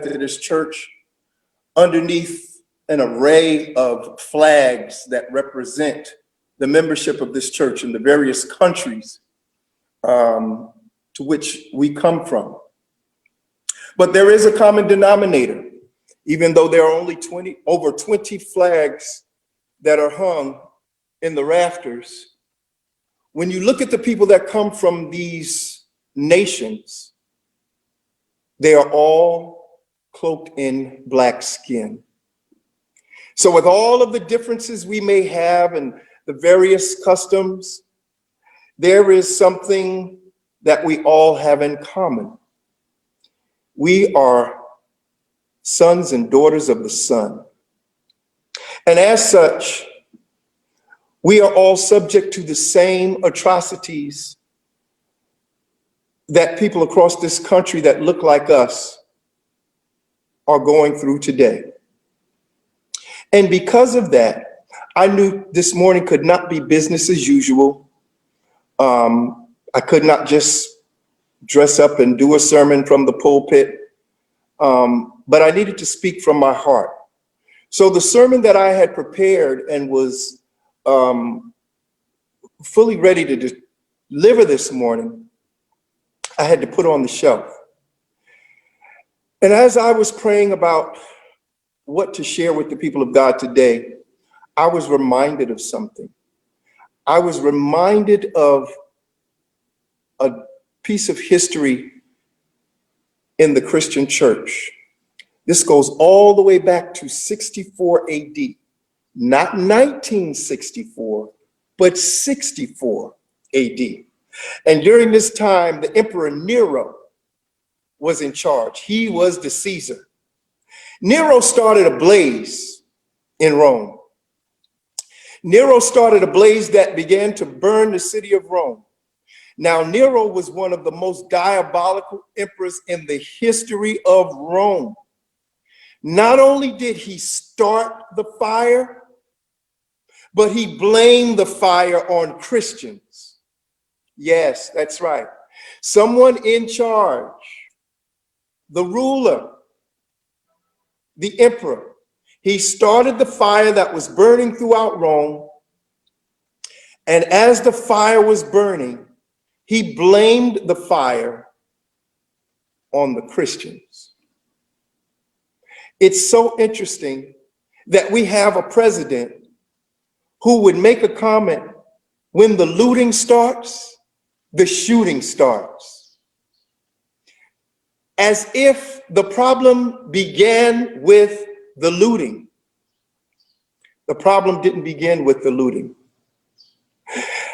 Methodist Church underneath an array of flags that represent the membership of this church in the various countries to which we come from. But there is a common denominator, even though there are only over 20 flags that are hung in the rafters. When you look at the people that come from these nations, they are all cloaked in black skin. So with all of the differences we may have and the various customs, there is something that we all have in common. We are sons and daughters of the sun. And as such, we are all subject to the same atrocities that people across this country that look like us are going through today. And because of that, I knew this morning could not be business as usual. I could not just dress up and do a sermon from the pulpit, but I needed to speak from my heart. So the sermon that I had prepared and was fully ready to deliver this morning, I had to put on the shelf. And as I was praying about what to share with the people of God today, I was reminded of something. I was reminded of a piece of history in the Christian church. This goes all the way back to 64 AD, not 1964, but 64 AD. And during this time, the Emperor Nero was in charge. He was the Caesar. Nero started a blaze in Rome. Nero started a blaze that began to burn the city of Rome. Now, Nero was one of the most diabolical emperors in the history of Rome. Not only did he start the fire, but he blamed the fire on Christians. Yes, that's right. Someone in charge, the ruler, the emperor, he started the fire that was burning throughout Rome. And as the fire was burning, he blamed the fire on the Christians. It's so interesting that we have a president who would make a comment when the looting starts, the shooting starts. As if the problem began with the looting. The problem didn't begin with the looting.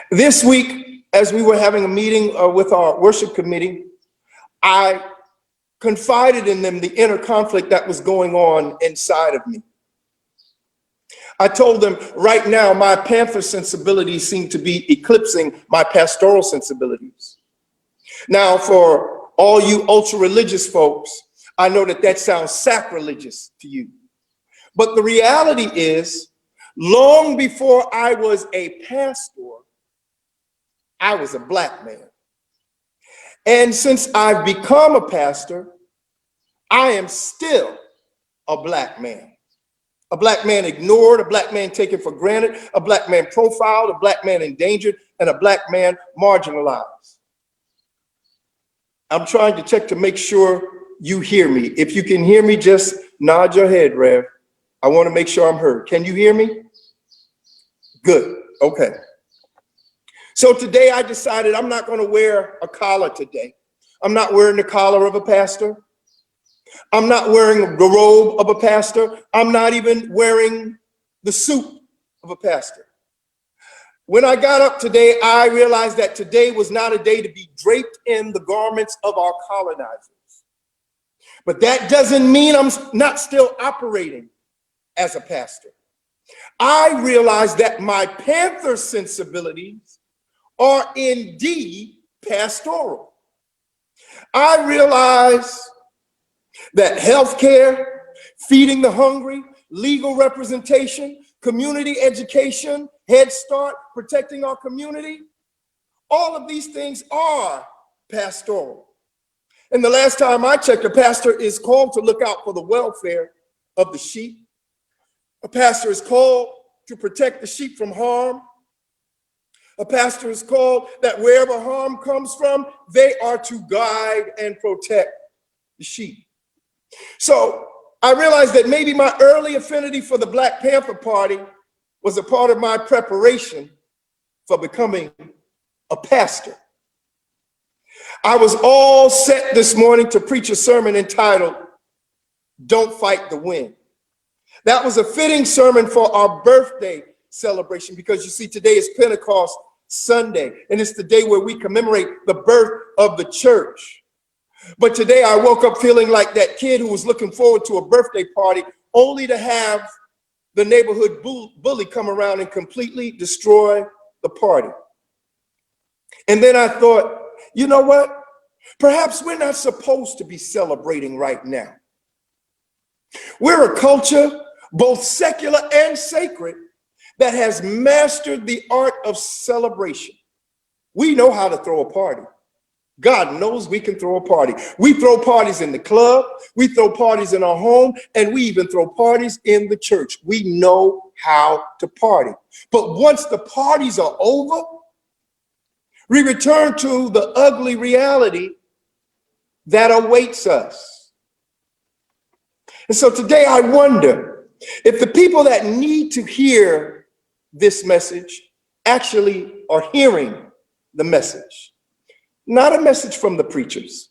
This week, as we were having a meeting with our worship committee, I confided in them the inner conflict that was going on inside of me. I told them, right now, my Panther sensibilities seem to be eclipsing my pastoral sensibilities. Now, for all you ultra-religious folks, I know that that sounds sacrilegious to you. But the reality is, long before I was a pastor, I was a black man. And since I've become a pastor, I am still a black man. A black man ignored, a black man taken for granted, a black man profiled, a black man endangered, and a black man marginalized. I'm trying to check to make sure you hear me. If you can hear me, just nod your head, Rev. I want to make sure I'm heard. Can you hear me? Good. Okay. So today I decided I'm not going to wear a collar today. I'm not wearing the collar of a pastor. I'm not wearing the robe of a pastor. I'm not even wearing the suit of a pastor. When I got up today, I realized that today was not a day to be draped in the garments of our colonizers. But that doesn't mean I'm not still operating as a pastor. I realized that my Panther sensibilities are indeed pastoral. I realize that healthcare, feeding the hungry, legal representation, community education, Head Start, protecting our community, all of these things are pastoral. And the last time I checked, a pastor is called to look out for the welfare of the sheep. A pastor is called to protect the sheep from harm. A pastor is called that wherever harm comes from, they are to guide and protect the sheep. So I realized that maybe my early affinity for the Black Panther Party was a part of my preparation for becoming a pastor. I was all set this morning to preach a sermon entitled, "Don't Fight the Wind." That was a fitting sermon for our birthday celebration because you see, today is Pentecost Sunday, and it's the day where we commemorate the birth of the church. But today I woke up feeling like that kid who was looking forward to a birthday party only to have the neighborhood bully come around and completely destroy the party. And then I thought, you know what? Perhaps we're not supposed to be celebrating right now. We're a culture, both secular and sacred, that has mastered the art of celebration. We know how to throw a party. God knows we can throw a party. We throw parties in the club, we throw parties in our home, and we even throw parties in the church. We know how to party. But once the parties are over, we return to the ugly reality that awaits us. And so today I wonder if the people that need to hear this message actually are hearing the message. Not a message from the preachers.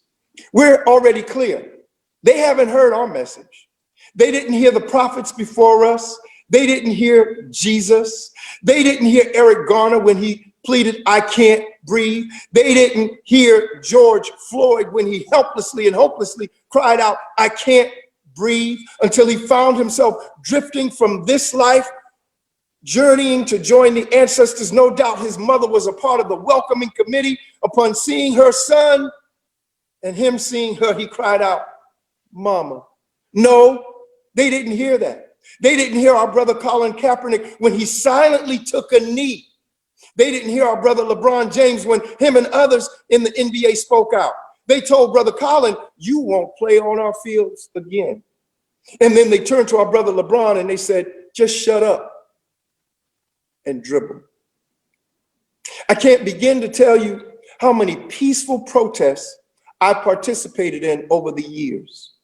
We're already clear. They haven't heard our message. They didn't hear the prophets before us. They didn't hear Jesus. They didn't hear Eric Garner when he pleaded, "I can't breathe." They didn't hear George Floyd when he helplessly and hopelessly cried out, "I can't breathe," until he found himself drifting from this life, journeying to join the ancestors. No doubt his mother was a part of the welcoming committee. Upon seeing her son and him seeing her, he cried out, "Mama." No, they didn't hear that. They didn't hear our brother Colin Kaepernick when he silently took a knee. They didn't hear our brother LeBron James when him and others in the NBA spoke out. They told brother Colin, "You won't play on our fields again." And then they turned to our brother LeBron and they said, "Just shut up and dribble." I can't begin to tell you how many peaceful protests I participated in over the years.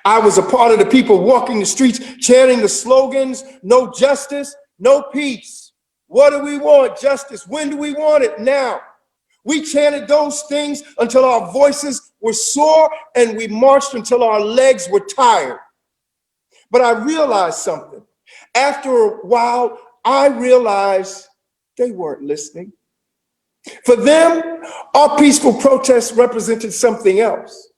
I was a part of the people walking the streets, chanting the slogans, "No justice, no peace." What do we want? Justice. When do we want it? Now. We chanted those things until our voices were sore, and we marched until our legs were tired. But I realized something. After a while, I realized they weren't listening. For them, our peaceful protests represented something else.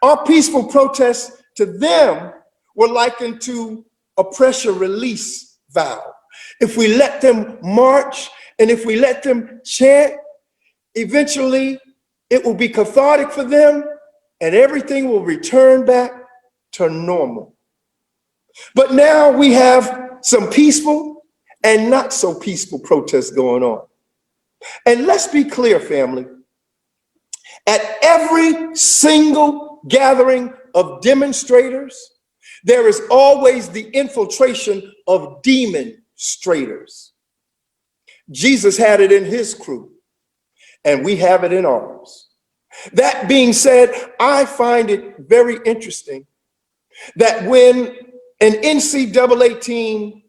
Our peaceful protests to them were likened to a pressure release valve. If we let them march and if we let them chant, eventually it will be cathartic for them and everything will return back to normal. But now we have some peaceful and not so peaceful protests going on. And let's be clear, family. At every single gathering of demonstrators, there is always the infiltration of demonstrators. Jesus had it in his crew, and we have it in ours. That being said, I find it very interesting that when an NCAA team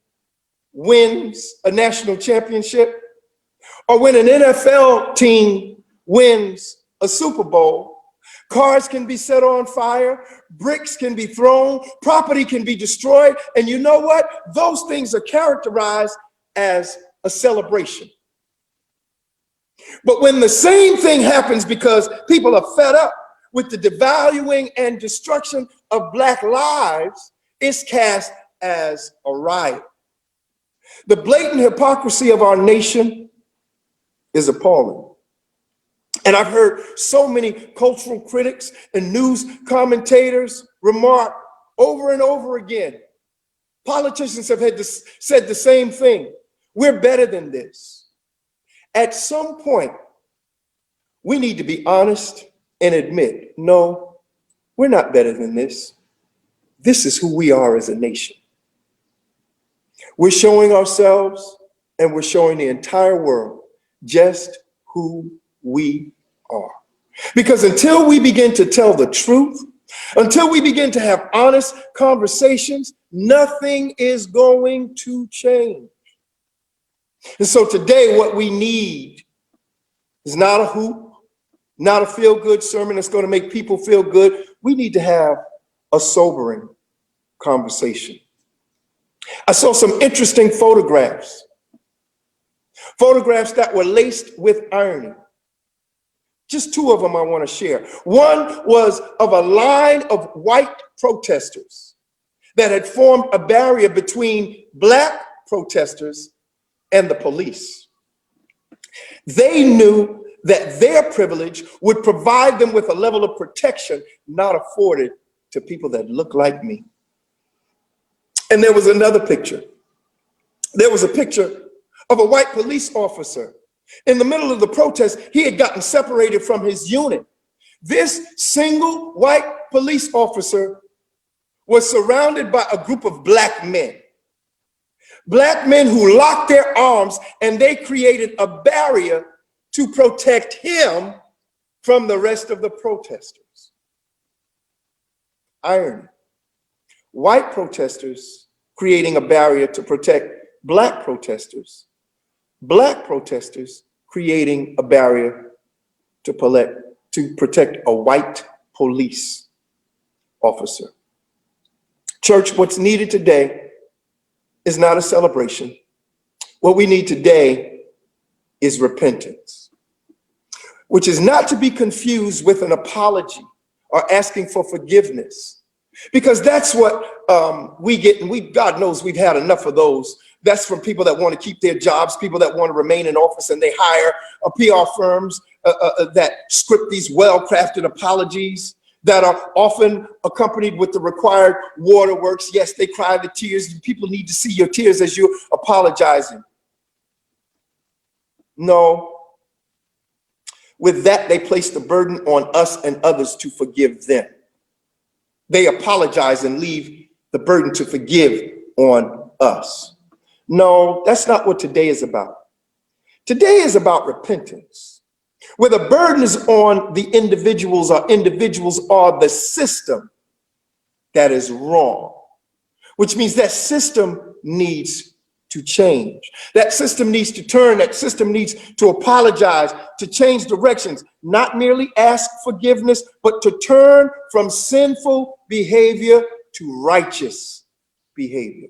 wins a national championship, or when an NFL team wins a Super Bowl, cars can be set on fire, bricks can be thrown, property can be destroyed, and you know what? Those things are characterized as a celebration. But when the same thing happens because people are fed up with the devaluing and destruction of Black lives, it's cast as a riot. The blatant hypocrisy of our nation is appalling. And I've heard so many cultural critics and news commentators remark over and over again. Politicians have said the same thing. We're better than this. At some point, we need to be honest and admit, no, we're not better than this. This is who we are as a nation. We're showing ourselves and we're showing the entire world just who we are. Because until we begin to tell the truth, until we begin to have honest conversations, nothing is going to change. And so today, what we need is not a hoop, not a feel-good sermon that's going to make people feel good. We need to have a sobering conversation. I saw some interesting photographs that were laced with irony. Just two of them I want to share. One was of a line of white protesters that had formed a barrier between black protesters and the police. They knew that their privilege would provide them with a level of protection not afforded to people that look like me. And there was another picture. There was a picture of a white police officer. In the middle of the protest, he had gotten separated from his unit. This single white police officer was surrounded by a group of black men who locked their arms, and they created a barrier to protect him from the rest of the protesters. Irony. White protesters creating a barrier to protect black protesters. Black protesters creating a barrier to protect a white police officer. Church, what's needed today is not a celebration. What we need today is repentance, which is not to be confused with an apology or asking for forgiveness, because that's what we get, and God knows we've had enough of those. That's from people that want to keep their jobs, people that want to remain in office, and they hire PR firms that script these well-crafted apologies that are often accompanied with the required waterworks. Yes, they cry the tears. People need to see your tears as you're apologizing. No. With that, they place the burden on us and others to forgive them. They apologize and leave the burden to forgive on us. No, that's not what today is about. Today is about repentance, where the burden is on the individuals, or individuals are the system that is wrong, which means that system needs to change. That system needs to turn. That system needs to apologize, to change directions, not merely ask forgiveness, but to turn from sinful behavior to righteous behavior.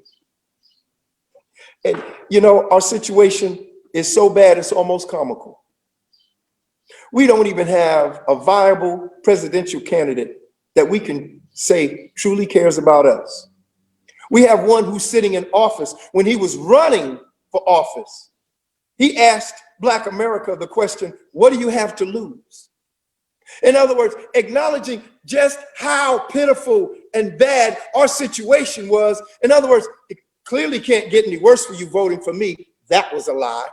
And you know, our situation is so bad, it's almost comical. We don't even have a viable presidential candidate that we can say truly cares about us. We have one who's sitting in office. When he was running for office, he asked Black America the question, what do you have to lose? In other words, acknowledging just how pitiful and bad our situation was. In other words, it clearly can't get any worse for you voting for me. That was a lie.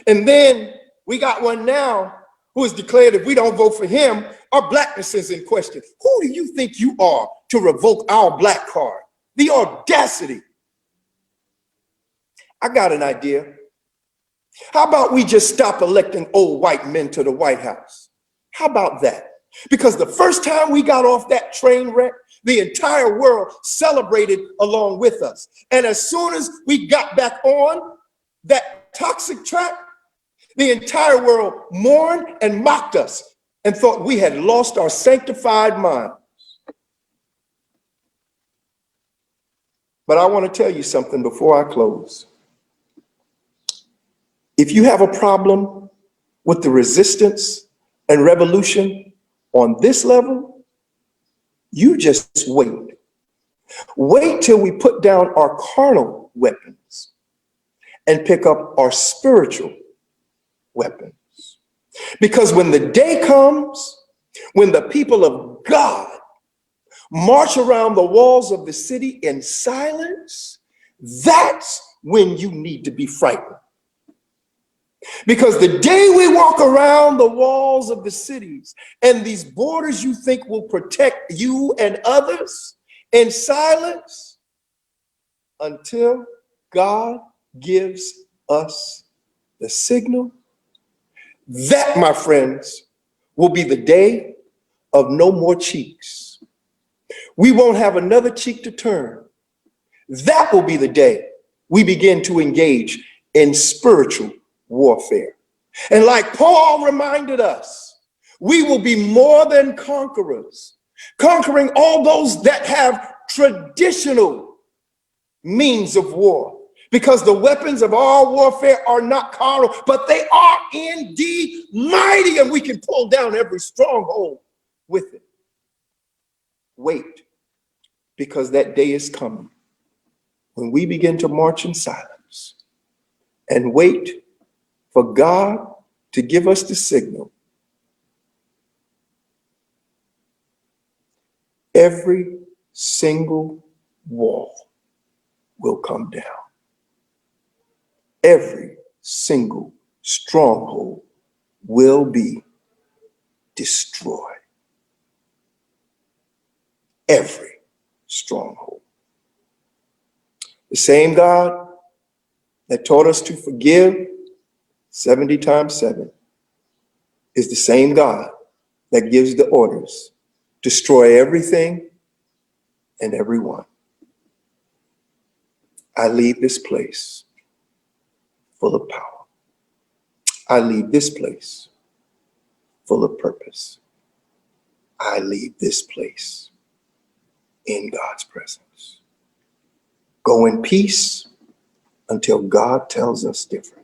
And then we got one now who has declared if we don't vote for him, our blackness is in question. Who do you think you are to revoke our black card? The audacity. I got an idea. How about we just stop electing old white men to the White House? How about that? Because the first time we got off that train wreck, the entire world celebrated along with us. And as soon as we got back on that toxic track, the entire world mourned and mocked us and thought we had lost our sanctified minds. But I want to tell you something before I close. If you have a problem with the resistance and revolution on this level, you just wait. Wait till we put down our carnal weapons and pick up our spiritual weapons. Because when the day comes, when the people of God march around the walls of the city in silence, that's when you need to be frightened. Because the day we walk around the walls of the cities and these borders you think will protect you and others in silence until God gives us the signal, that, my friends, will be the day of no more cheeks. We won't have another cheek to turn. That will be the day we begin to engage in spiritual warfare. And like Paul reminded us, we will be more than conquerors, conquering all those that have traditional means of war. Because the weapons of our warfare are not carnal, but they are indeed mighty, and we can pull down every stronghold with it. Wait, because that day is coming when we begin to march in silence and wait for God to give us the signal. Every single wall will come down. Every single stronghold will be destroyed. Every stronghold. The same God that taught us to forgive 70 times 7 is the same God that gives the orders, destroy everything and everyone. I leave this place full of power. I leave this place full of purpose. I leave this place in God's presence. Go in peace until God tells us different.